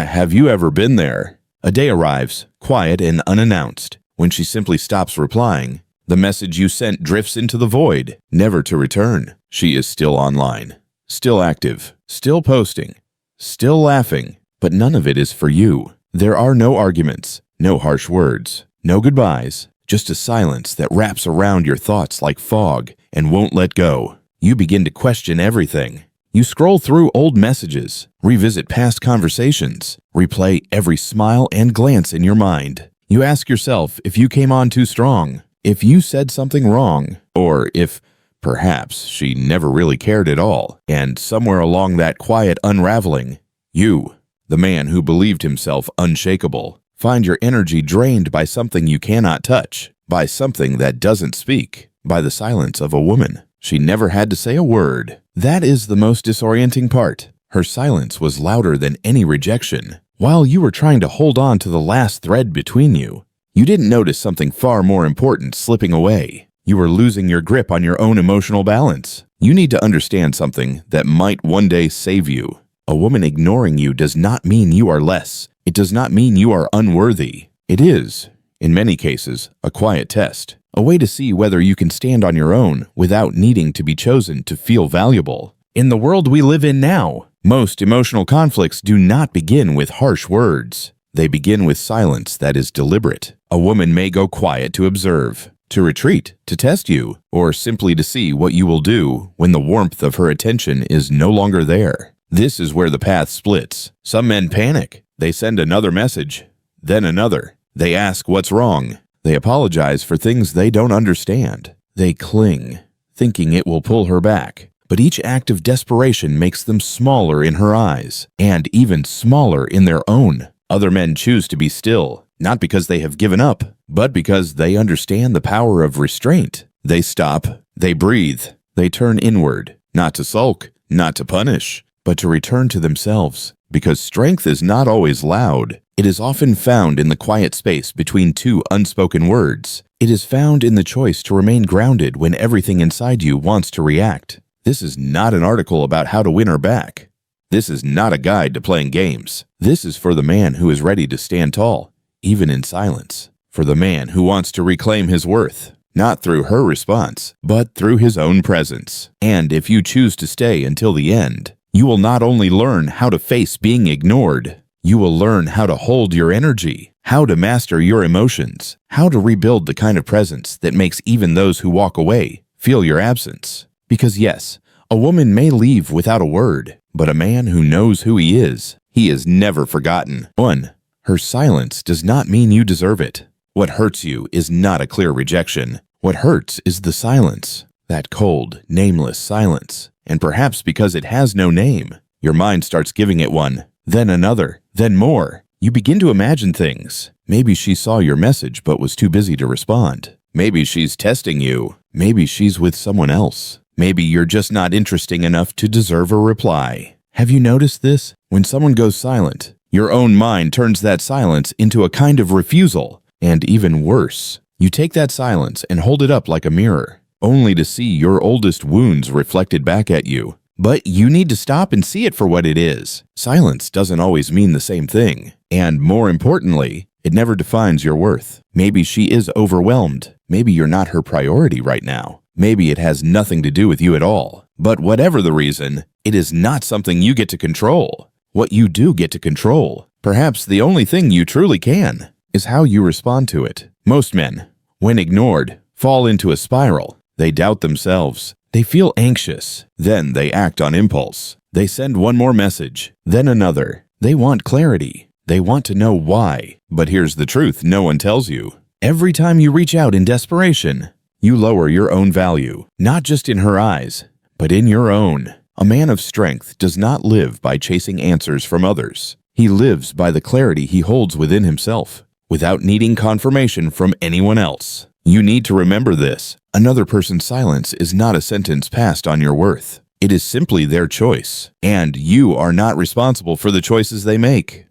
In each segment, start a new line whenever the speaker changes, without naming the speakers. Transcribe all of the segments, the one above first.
Have you ever been there? A day arrives, quiet and unannounced. When she simply stops replying, the message you sent drifts into the void, never to return. She is still online, still active, still posting, still laughing, but none of it is for you. There are no arguments, no harsh words, no goodbyes, just a silence that wraps around your thoughts like fog and won't let go. You begin to question everything. You scroll through old messages, revisit past conversations, replay every smile and glance in your mind. You ask yourself if you came on too strong, if you said something wrong, or if perhaps she never really cared at all. And somewhere along that quiet unraveling, you, the man who believed himself unshakable, find your energy drained by something you cannot touch, by something that doesn't speak, by the silence of a woman. She never had to say a word. That is the most disorienting part. Her silence was louder than any rejection. While you were trying to hold on to the last thread between you, you didn't notice something far more important slipping away. You were losing your grip on your own emotional balance. You need to understand something that might one day save you. A woman ignoring you does not mean you are less. It does not mean you are unworthy. It is, in many cases, a quiet test, a way to see whether you can stand on your own without needing to be chosen to feel valuable. In the world we live in now, most emotional conflicts do not begin with harsh words. They begin with silence that is deliberate. A woman may go quiet to observe, to retreat, to test you, or simply to see what you will do when the warmth of her attention is no longer there. This is where the path splits. Some men panic. They send another message, then another. They ask what's wrong. They apologize for things they don't understand. They cling, thinking it will pull her back. But each act of desperation makes them smaller in her eyes, and even smaller in their own. Other men choose to be still, not because they have given up, but because they understand the power of restraint. They stop, they breathe, they turn inward, not to sulk, not to punish, but to return to themselves. Because strength is not always loud. It is often found in the quiet space between two unspoken words. It is found in the choice to remain grounded when everything inside you wants to react. This is not an article about how to win her back. This is not a guide to playing games. This is for the man who is ready to stand tall, even in silence. For the man who wants to reclaim his worth, not through her response, but through his own presence. And if you choose to stay until the end, you will not only learn how to face being ignored, you will learn how to hold your energy, how to master your emotions, how to rebuild the kind of presence that makes even those who walk away feel your absence. Because yes, a woman may leave without a word, but a man who knows who he is never forgotten. 1. Her silence does not mean you deserve it. What hurts you is not a clear rejection. What hurts is the silence, that cold, nameless silence. And perhaps because it has no name, your mind starts giving it one, then another, then more. You begin to imagine things. Maybe she saw your message but was too busy to respond. Maybe she's testing you. Maybe she's with someone else. Maybe you're just not interesting enough to deserve a reply. Have you noticed this? When someone goes silent, your own mind turns that silence into a kind of refusal. And even worse, you take that silence and hold it up like a mirror, only to see your oldest wounds reflected back at you. But you need to stop and see it for what it is. Silence doesn't always mean the same thing. And more importantly, it never defines your worth. Maybe she is overwhelmed. Maybe you're not her priority right now. Maybe it has nothing to do with you at all. But whatever the reason, it is not something you get to control. What you do get to control, perhaps the only thing you truly can, is how you respond to it. Most men, when ignored, fall into a spiral. They doubt themselves. They feel anxious. Then they act on impulse. They send one more message, then another. They want clarity. They want to know why. But here's the truth no one tells you. Every time you reach out in desperation, you lower your own value, not just in her eyes, but in your own. A man of strength does not live by chasing answers from others. He lives by the clarity he holds within himself, without needing confirmation from anyone else. You need to remember this. Another person's silence is not a sentence passed on your worth. It is simply their choice, and you are not responsible for the choices they make.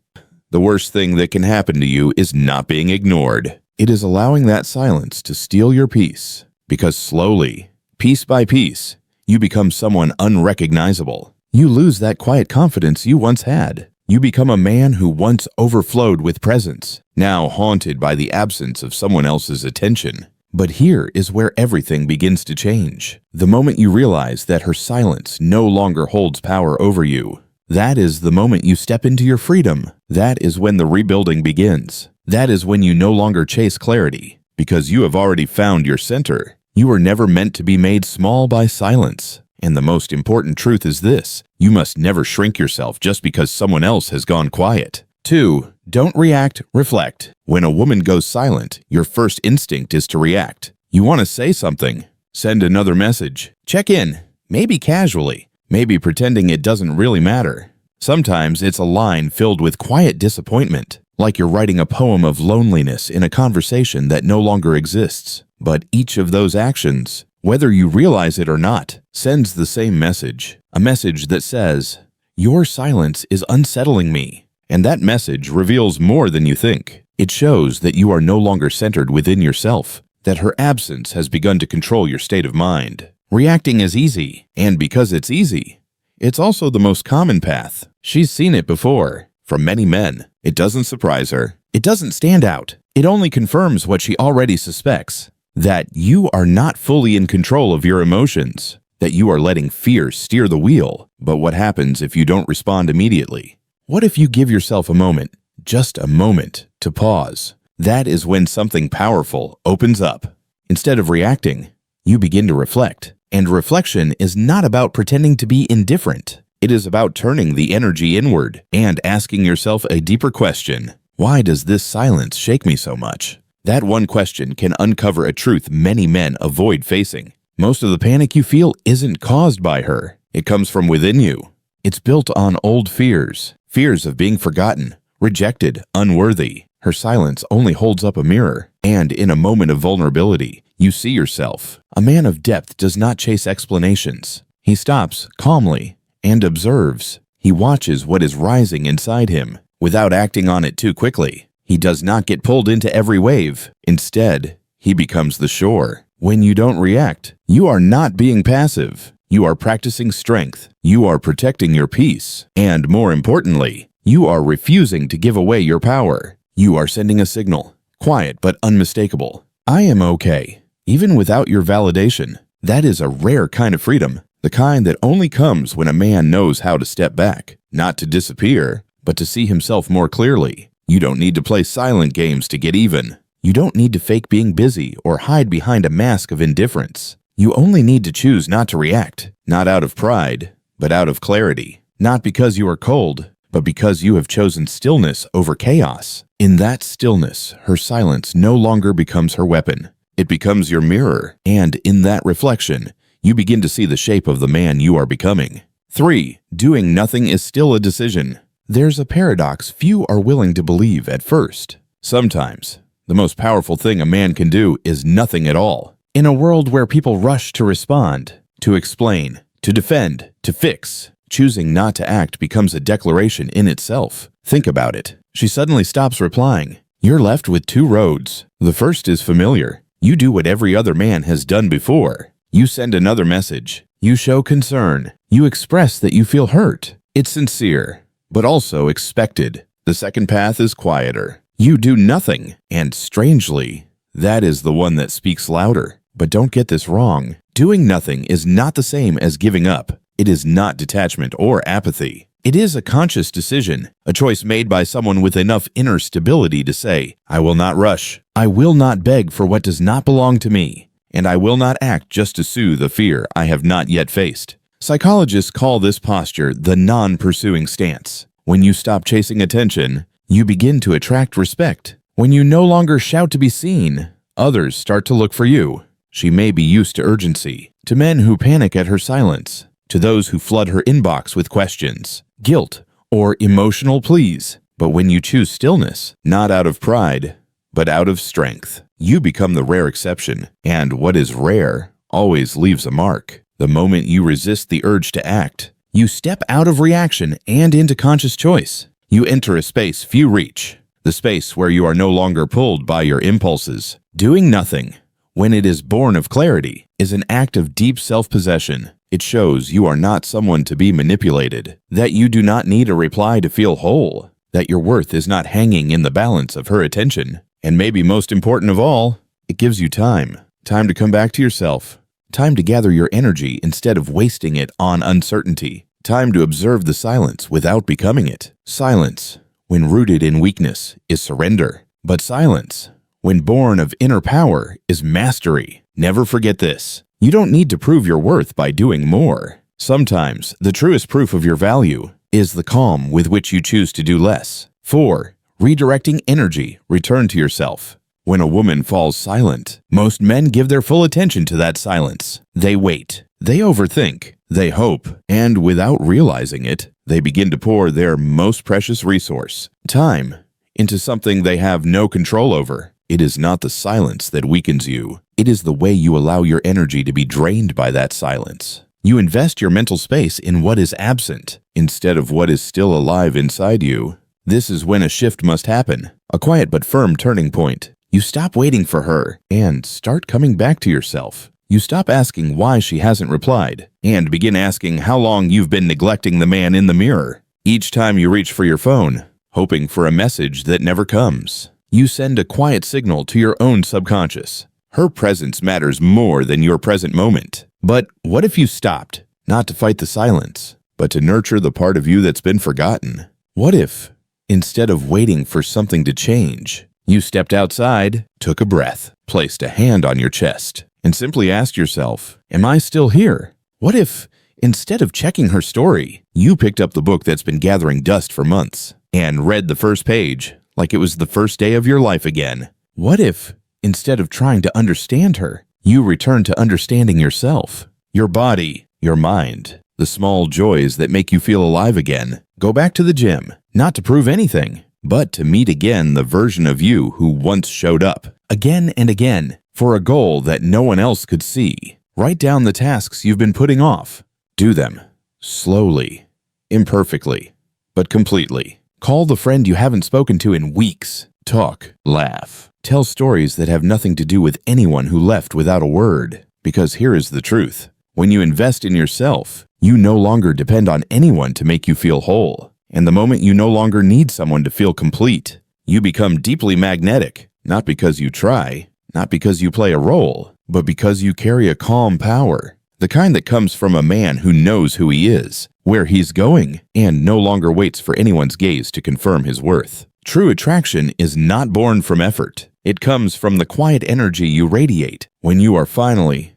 The worst thing that can happen to you is not being ignored. It is allowing that silence to steal your peace, because slowly, piece by piece, you become someone unrecognizable. You lose that quiet confidence you once had. You become a man who once overflowed with presence, now haunted by the absence of someone else's attention. But here is where everything begins to change. The moment you realize that her silence no longer holds power over you. That is the moment you step into your freedom. That is when the rebuilding begins. That is when you no longer chase clarity, because you have already found your center. You were never meant to be made small by silence. And the most important truth is this: you must never shrink yourself just because someone else has gone quiet. 2. Don't react, reflect. When a woman goes silent, your first instinct is to react. You want to say something. Send another message. Check in. Maybe casually. Maybe pretending it doesn't really matter. Sometimes it's a line filled with quiet disappointment, like you're writing a poem of loneliness in a conversation that no longer exists. But each of those actions, whether you realize it or not, sends the same message. A message that says, "Your silence is unsettling me." And that message reveals more than you think. It shows that you are no longer centered within yourself, that her absence has begun to control your state of mind. Reacting is easy, and because it's easy, it's also the most common path. She's seen it before, from many men. It doesn't surprise her. It doesn't stand out. It only confirms what she already suspects, that you are not fully in control of your emotions, that you are letting fear steer the wheel. But what happens if you don't respond immediately? What if you give yourself a moment, just a moment, to pause? That is when something powerful opens up. Instead of reacting, you begin to reflect. And reflection is not about pretending to be indifferent. It is about turning the energy inward and asking yourself a deeper question. Why does this silence shake me so much? That one question can uncover a truth many men avoid facing. Most of the panic you feel isn't caused by her. It comes from within you. It's built on old fears. Fears of being forgotten, rejected, unworthy. Her silence only holds up a mirror, and in a moment of vulnerability, you see yourself. A man of depth does not chase explanations. He stops calmly and observes. He watches what is rising inside him without acting on it too quickly. He does not get pulled into every wave. Instead, he becomes the shore. When you don't react, you are not being passive. You are practicing strength. You are protecting your peace. And more importantly, you are refusing to give away your power. You are sending a signal, quiet but unmistakable. I am okay, even without your validation. That is a rare kind of freedom, the kind that only comes when a man knows how to step back, not to disappear, but to see himself more clearly. You don't need to play silent games to get even. You don't need to fake being busy or hide behind a mask of indifference. You only need to choose not to react, not out of pride, but out of clarity. Not because you are cold, but because you have chosen stillness over chaos. In that stillness, her silence no longer becomes her weapon. It becomes your mirror, and in that reflection, you begin to see the shape of the man you are becoming. 3. Doing nothing is still a decision. There's a paradox few are willing to believe at first. Sometimes, the most powerful thing a man can do is nothing at all. In a world where people rush to respond, to explain, to defend, to fix, choosing not to act becomes a declaration in itself. Think about it. She suddenly stops replying. You're left with two roads. The first is familiar. You do what every other man has done before. You send another message. You show concern. You express that you feel hurt. It's sincere, but also expected. The second path is quieter. You do nothing, and strangely, that is the one that speaks louder. But don't get this wrong. Doing nothing is not the same as giving up. It is not detachment or apathy. It is a conscious decision, a choice made by someone with enough inner stability to say, I will not rush. I will not beg for what does not belong to me. And I will not act just to soothe a fear I have not yet faced. Psychologists call this posture the non-pursuing stance. When you stop chasing attention, you begin to attract respect. When you no longer shout to be seen, others start to look for you. She may be used to urgency, to men who panic at her silence, to those who flood her inbox with questions, guilt, or emotional pleas. But when you choose stillness, not out of pride, but out of strength, you become the rare exception. And what is rare always leaves a mark. The moment you resist the urge to act, you step out of reaction and into conscious choice. You enter a space few reach, the space where you are no longer pulled by your impulses. Doing nothing, when it is born of clarity, is an act of deep self-possession. It shows you are not someone to be manipulated, that you do not need a reply to feel whole, that your worth is not hanging in the balance of her attention. And maybe most important of all, it gives you time. Time to come back to yourself. Time to gather your energy instead of wasting it on uncertainty. Time to observe the silence without becoming it. Silence, when rooted in weakness, is surrender. But silence, when born of inner power, is mastery. Never forget this. You don't need to prove your worth by doing more. Sometimes, the truest proof of your value is the calm with which you choose to do less. 4. Redirecting energy. Return to yourself. When a woman falls silent, most men give their full attention to that silence. They wait. They overthink. They hope. And without realizing it, they begin to pour their most precious resource, time, into something they have no control over. It is not the silence that weakens you. It is the way you allow your energy to be drained by that silence. You invest your mental space in what is absent instead of what is still alive inside you. This is when a shift must happen, a quiet but firm turning point. You stop waiting for her and start coming back to yourself. You stop asking why she hasn't replied and begin asking how long you've been neglecting the man in the mirror. Each time you reach for your phone, hoping for a message that never comes, you send a quiet signal to your own subconscious. Her presence matters more than your present moment. But what if you stopped, not to fight the silence, but to nurture the part of you that's been forgotten? What if, instead of waiting for something to change, you stepped outside, took a breath, placed a hand on your chest, and simply asked yourself, am I still here? What if, instead of checking her story, you picked up the book that's been gathering dust for months and read the first page like it was the first day of your life again? What if, instead of trying to understand her, you returned to understanding yourself, your body, your mind, the small joys that make you feel alive again? Go back to the gym, not to prove anything, but to meet again the version of you who once showed up, again and again, for a goal that no one else could see. Write down the tasks you've been putting off. Do them, slowly, imperfectly, but completely. Call the friend you haven't spoken to in weeks. Talk, laugh. Tell stories that have nothing to do with anyone who left without a word. Because here is the truth. When you invest in yourself, you no longer depend on anyone to make you feel whole. And the moment you no longer need someone to feel complete, you become deeply magnetic, not because you try, not because you play a role, but because you carry a calm power, the kind that comes from a man who knows who he is, where he's going, and no longer waits for anyone's gaze to confirm his worth. True attraction is not born from effort. It comes from the quiet energy you radiate when you are finally,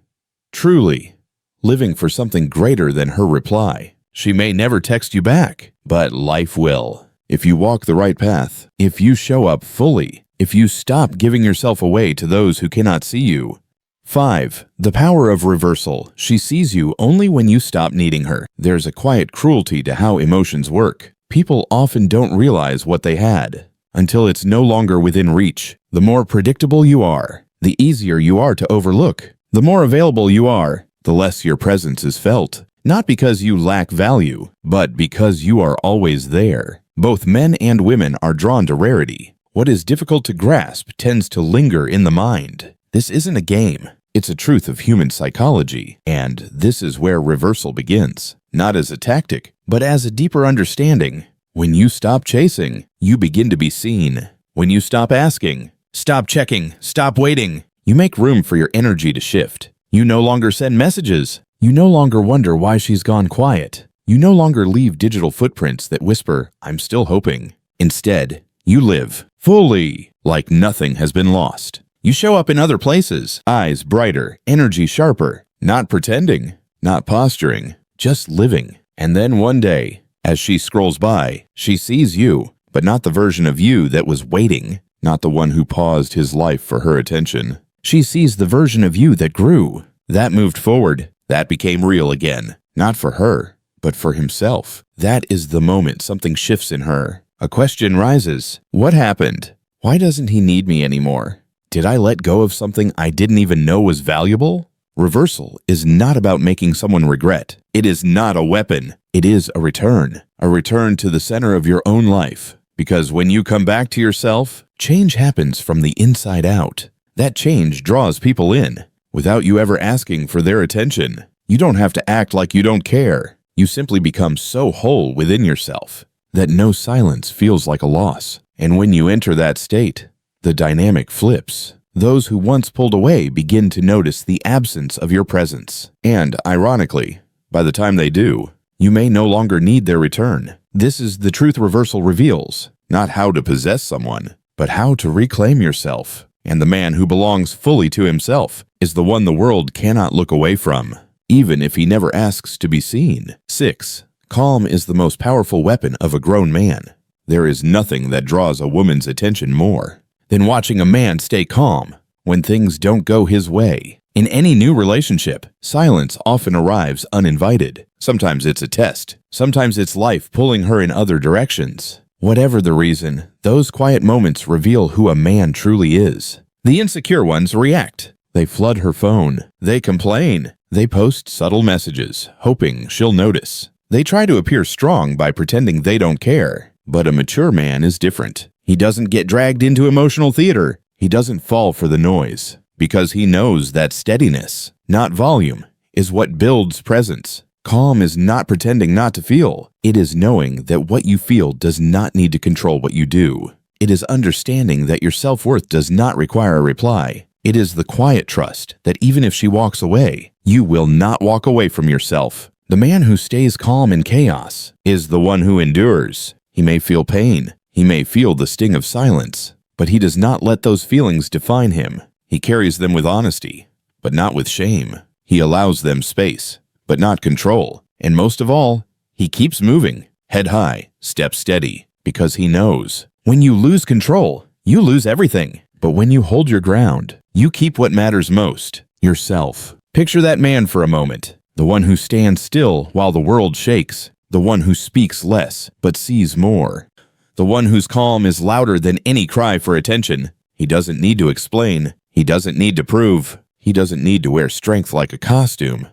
truly, living for something greater than her reply. She may never text you back, but life will. If you walk the right path, if you show up fully, if you stop giving yourself away to those who cannot see you. 5. The power of reversal. She sees you only when you stop needing her. There's a quiet cruelty to how emotions work. People often don't realize what they had until it's no longer within reach. The more predictable you are, the easier you are to overlook. The more available you are, the less your presence is felt. Not because you lack value, but because you are always there. Both men and women are drawn to rarity. What is difficult to grasp tends to linger in the mind. This isn't a game. It's a truth of human psychology, and this is where reversal begins. Not as a tactic, but as a deeper understanding. When you stop chasing, you begin to be seen. When you stop asking, stop checking, stop waiting, you make room for your energy to shift. You no longer send messages. You no longer wonder why she's gone quiet. You no longer leave digital footprints that whisper, I'm still hoping. Instead, you live fully, like nothing has been lost. You show up in other places, eyes brighter, energy sharper, not pretending, not posturing, just living. And then one day, as she scrolls by, she sees you, but not the version of you that was waiting, not the one who paused his life for her attention. She sees the version of you that grew, that moved forward, that became real again, not for her, but for himself. That is the moment something shifts in her. A question rises. What happened? Why doesn't he need me anymore? Did I let go of something I didn't even know was valuable? Reversal is not about making someone regret. It is not a weapon. It is a return to the center of your own life. Because when you come back to yourself, change happens from the inside out. That change draws people in, without you ever asking for their attention. You don't have to act like you don't care. You simply become so whole within yourself that no silence feels like a loss. And when you enter that state, the dynamic flips. Those who once pulled away begin to notice the absence of your presence. And, ironically, by the time they do, you may no longer need their return. This is the truth reversal reveals, not how to possess someone, but how to reclaim yourself. And the man who belongs fully to himself is the one the world cannot look away from, even if he never asks to be seen. 6. Calm is the most powerful weapon of a grown man. There is nothing that draws a woman's attention more than watching a man stay calm when things don't go his way. In any new relationship, silence often arrives uninvited. Sometimes it's a test. Sometimes it's life pulling her in other directions. Whatever the reason, those quiet moments reveal who a man truly is. The insecure ones react. They flood her phone. They complain. They post subtle messages, hoping she'll notice. They try to appear strong by pretending they don't care. But a mature man is different. He doesn't get dragged into emotional theater. He doesn't fall for the noise, because he knows that steadiness, not volume, is what builds presence. Calm is not pretending not to feel. It is knowing that what you feel does not need to control what you do. It is understanding that your self-worth does not require a reply. It is the quiet trust that even if she walks away, you will not walk away from yourself. The man who stays calm in chaos is the one who endures. He may feel pain. He may feel the sting of silence, but he does not let those feelings define him. He carries them with honesty, but not with shame. He allows them space, but not control. And most of all, he keeps moving, head high, step steady, because he knows when you lose control, you lose everything. But when you hold your ground, you keep what matters most, yourself. Picture that man for a moment, the one who stands still while the world shakes, the one who speaks less but sees more. The one whose calm is louder than any cry for attention. He doesn't need to explain. He doesn't need to prove. He doesn't need to wear strength like a costume.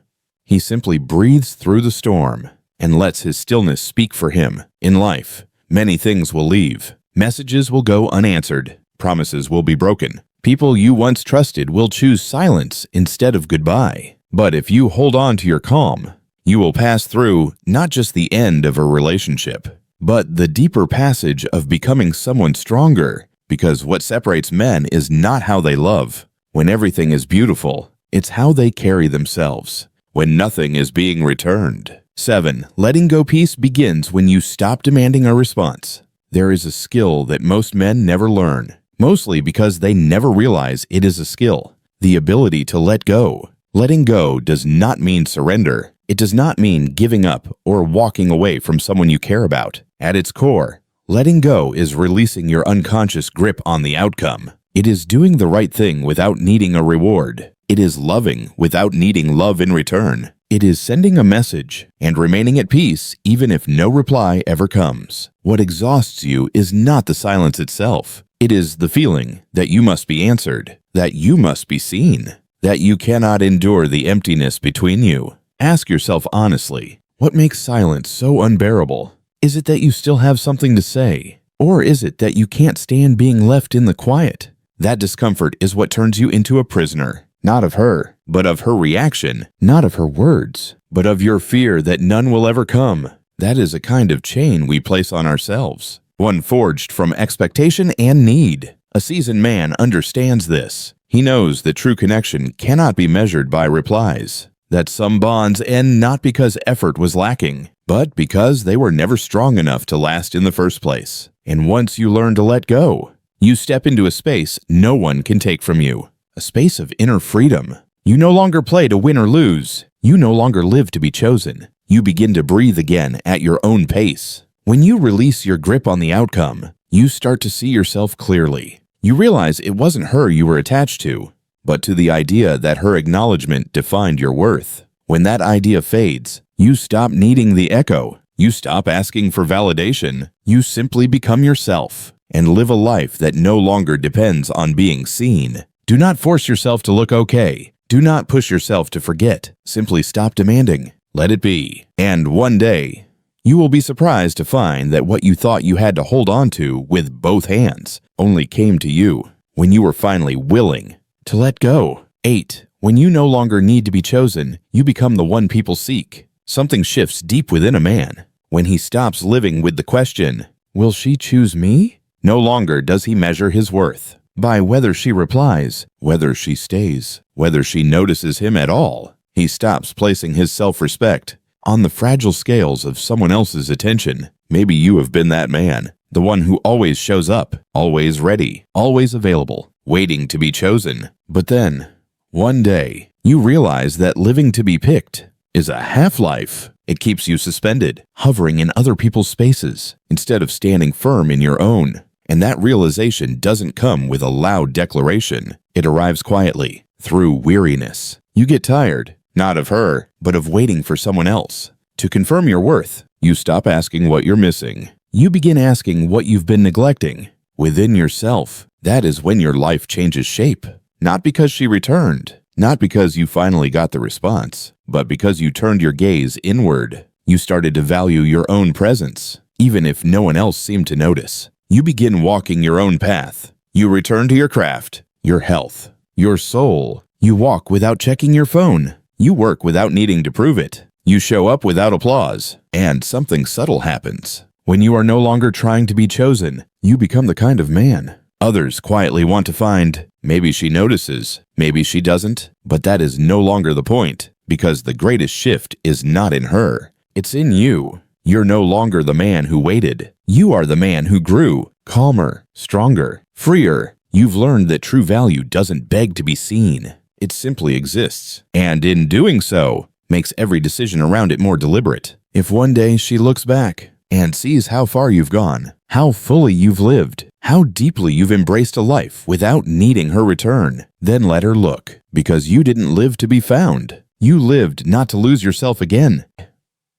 He simply breathes through the storm and lets his stillness speak for him. In life, many things will leave. Messages will go unanswered. Promises will be broken. People you once trusted will choose silence instead of goodbye. But if you hold on to your calm, you will pass through not just the end of a relationship, but the deeper passage of becoming someone stronger, because what separates men is not how they love. When everything is beautiful, it's how they carry themselves. When nothing is being returned. 7. Letting go peace begins when you stop demanding a response. There is a skill that most men never learn, mostly because they never realize it is a skill. The ability to let go. Letting go does not mean surrender. It does not mean giving up or walking away from someone you care about. At its core, letting go is releasing your unconscious grip on the outcome. It is doing the right thing without needing a reward. It is loving without needing love in return. It is sending a message and remaining at peace even if no reply ever comes. What exhausts you is not the silence itself. It is the feeling that you must be answered, that you must be seen, that you cannot endure the emptiness between you. Ask yourself honestly, what makes silence so unbearable? Is it that you still have something to say? Or is it that you can't stand being left in the quiet? That discomfort is what turns you into a prisoner, not of her, but of her reaction, not of her words, but of your fear that none will ever come. That is a kind of chain we place on ourselves, one forged from expectation and need. A seasoned man understands this. He knows that true connection cannot be measured by replies, that some bonds end not because effort was lacking, but because they were never strong enough to last in the first place. And once you learn to let go, you step into a space no one can take from you, a space of inner freedom. You no longer play to win or lose. You no longer live to be chosen. You begin to breathe again at your own pace. When you release your grip on the outcome, you start to see yourself clearly. You realize it wasn't her you were attached to, but to the idea that her acknowledgement defined your worth. When that idea fades, you stop needing the echo. You stop asking for validation. You simply become yourself and live a life that no longer depends on being seen. Do not force yourself to look okay. Do not push yourself to forget. Simply stop demanding. Let it be. And one day, you will be surprised to find that what you thought you had to hold on to with both hands only came to you when you were finally willing to let go. 8. When you no longer need to be chosen, you become the one people seek. Something shifts deep within a man. When he stops living with the question, "Will she choose me?" No longer does he measure his worth by whether she replies, whether she stays, whether she notices him at all. He stops placing his self-respect on the fragile scales of someone else's attention. Maybe you have been that man, the one who always shows up, always ready, always available, waiting to be chosen. But then, one day, you realize that living to be picked is a half-life. It keeps you suspended, hovering in other people's spaces, instead of standing firm in your own. And that realization doesn't come with a loud declaration. It arrives quietly, through weariness. You get tired, not of her, but of waiting for someone else. To confirm your worth, you stop asking what you're missing. You begin asking what you've been neglecting. Within yourself, that is when your life changes shape. Not because she returned, not because you finally got the response, but because you turned your gaze inward. You started to value your own presence, even if no one else seemed to notice. You begin walking your own path. You return to your craft, your health, your soul. You walk without checking your phone. You work without needing to prove it. You show up without applause. And something subtle happens. When you are no longer trying to be chosen, you become the kind of man others quietly want to find. Maybe she notices, maybe she doesn't, but that is no longer the point, because the greatest shift is not in her. It's in you. You're no longer the man who waited. You are the man who grew, calmer, stronger, freer. You've learned that true value doesn't beg to be seen. It simply exists, and in doing so, makes every decision around it more deliberate. If one day she looks back and sees how far you've gone, how fully you've lived, how deeply you've embraced a life without needing her return, then let her look, because you didn't live to be found. You lived not to lose yourself again.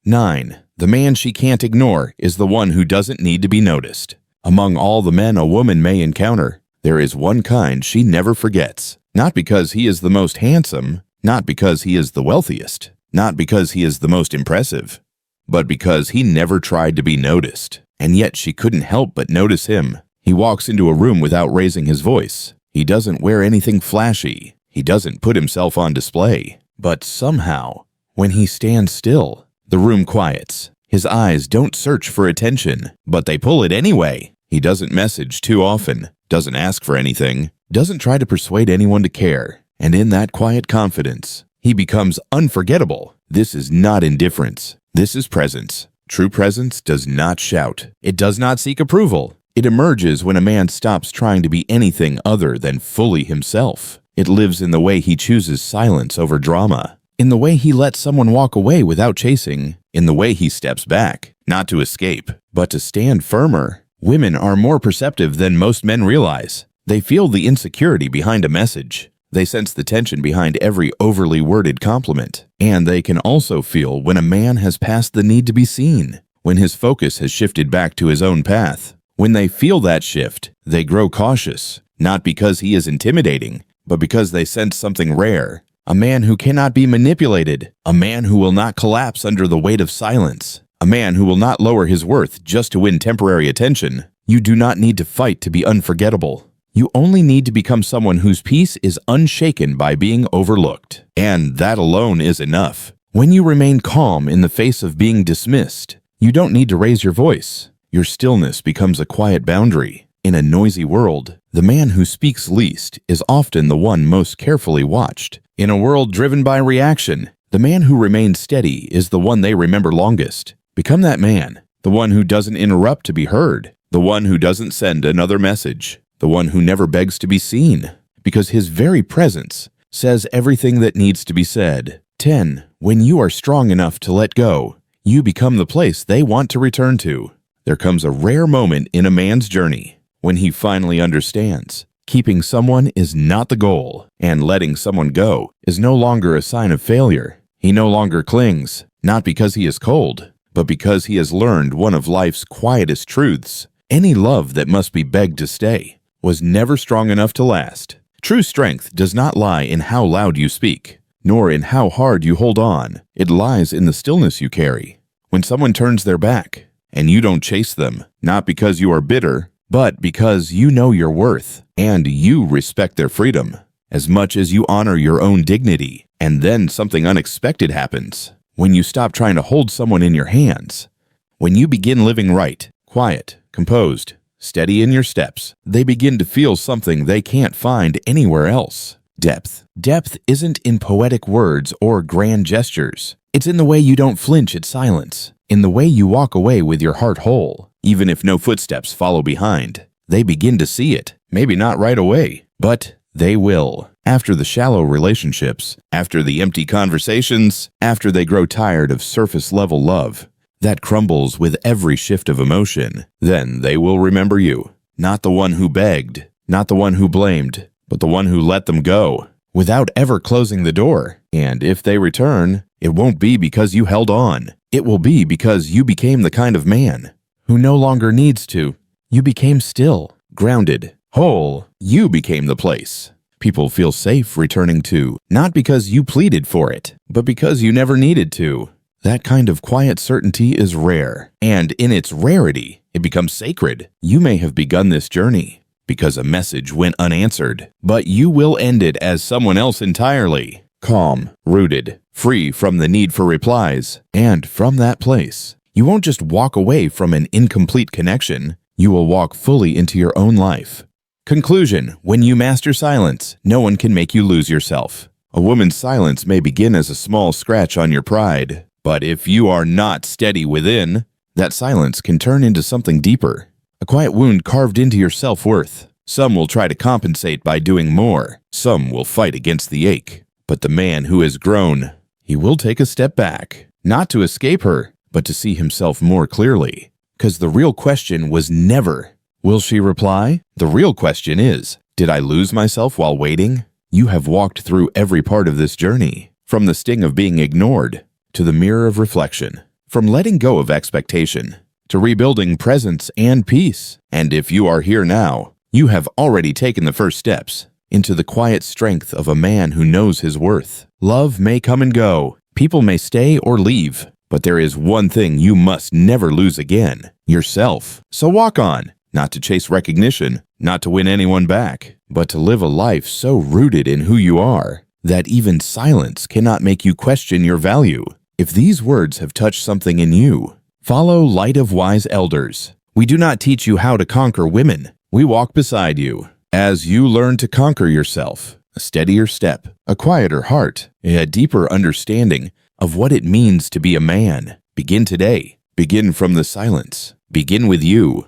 9. The man she can't ignore is the one who doesn't need to be noticed. Among all the men a woman may encounter, there is one kind she never forgets. Not because he is the most handsome, not because he is the wealthiest, not because he is the most impressive, but because he never tried to be noticed. And yet she couldn't help but notice him. He walks into a room without raising his voice. He doesn't wear anything flashy. He doesn't put himself on display. But somehow, when he stands still, the room quiets. His eyes don't search for attention, but they pull it anyway. He doesn't message too often, doesn't ask for anything, doesn't try to persuade anyone to care. And in that quiet confidence, he becomes unforgettable. This is not indifference. This is presence. True presence does not shout. It does not seek approval. It emerges when a man stops trying to be anything other than fully himself. It lives in the way he chooses silence over drama, in the way he lets someone walk away without chasing, in the way he steps back, not to escape, but to stand firmer. Women are more perceptive than most men realize. They feel the insecurity behind a message. They sense the tension behind every overly worded compliment. And they can also feel when a man has passed the need to be seen, when his focus has shifted back to his own path. When they feel that shift, they grow cautious, not because he is intimidating, but because they sense something rare. A man who cannot be manipulated, a man who will not collapse under the weight of silence, a man who will not lower his worth just to win temporary attention. You do not need to fight to be unforgettable. You only need to become someone whose peace is unshaken by being overlooked. And that alone is enough. When you remain calm in the face of being dismissed, you don't need to raise your voice. Your stillness becomes a quiet boundary. In a noisy world, the man who speaks least is often the one most carefully watched. In a world driven by reaction, the man who remains steady is the one they remember longest. Become that man, the one who doesn't interrupt to be heard, the one who doesn't send another message, the one who never begs to be seen, because his very presence says everything that needs to be said. 10. When you are strong enough to let go, you become the place they want to return to. There comes a rare moment in a man's journey when he finally understands. Keeping someone is not the goal, and letting someone go is no longer a sign of failure. He no longer clings, not because he is cold, but because he has learned one of life's quietest truths. Any love that must be begged to stay was never strong enough to last. True strength does not lie in how loud you speak, nor in how hard you hold on. It lies in the stillness you carry. When someone turns their back, and you don't chase them, not because you are bitter, but because you know your worth, and you respect their freedom. as much as you honor your own dignity. And then something unexpected happens. When you stop trying to hold someone in your hands, when you begin living right, quiet, composed, steady in your steps, they begin to feel something they can't find anywhere else. Depth. Depth isn't in poetic words or grand gestures. It's in the way you don't flinch at silence, in the way you walk away with your heart whole, even if no footsteps follow behind. They begin to see it, maybe not right away, but they will. After the shallow relationships, after the empty conversations, after they grow tired of surface-level love that crumbles with every shift of emotion, then they will remember you. Not the one who begged, not the one who blamed, but the one who let them go without ever closing the door. And if they return, it won't be because you held on. It will be because you became the kind of man who no longer needs to. You became still, grounded, whole. You became the place people feel safe returning to, not because you pleaded for it, but because you never needed to. That kind of quiet certainty is rare, and in its rarity, it becomes sacred. You may have begun this journey because a message went unanswered, but you will end it as someone else entirely. Calm, rooted, free from the need for replies, and from that place, you won't just walk away from an incomplete connection, you will walk fully into your own life. Conclusion: when you master silence, no one can make you lose yourself. A woman's silence may begin as a small scratch on your pride, but if you are not steady within, that silence can turn into something deeper. A quiet wound carved into your self-worth. Some will try to compensate by doing more. Some will fight against the ache. But the man who has grown, he will take a step back, not to escape her, but to see himself more clearly. Because the real question was never, will she reply? The real question is, did I lose myself while waiting? You have walked through every part of this journey, from the sting of being ignored to the mirror of reflection, from letting go of expectation to rebuilding presence and peace. And if you are here now, you have already taken the first steps into the quiet strength of a man who knows his worth. Love may come and go, people may stay or leave, but there is one thing you must never lose again: yourself. So walk on, not to chase recognition, not to win anyone back, but to live a life so rooted in who you are that even silence cannot make you question your value. If these words have touched something in you, follow Light of Wise Elders. We do not teach you how to conquer women. We walk beside you as you learn to conquer yourself. A steadier step, a quieter heart, a deeper understanding of what it means to be a man. Begin today. Begin from the silence. Begin with you.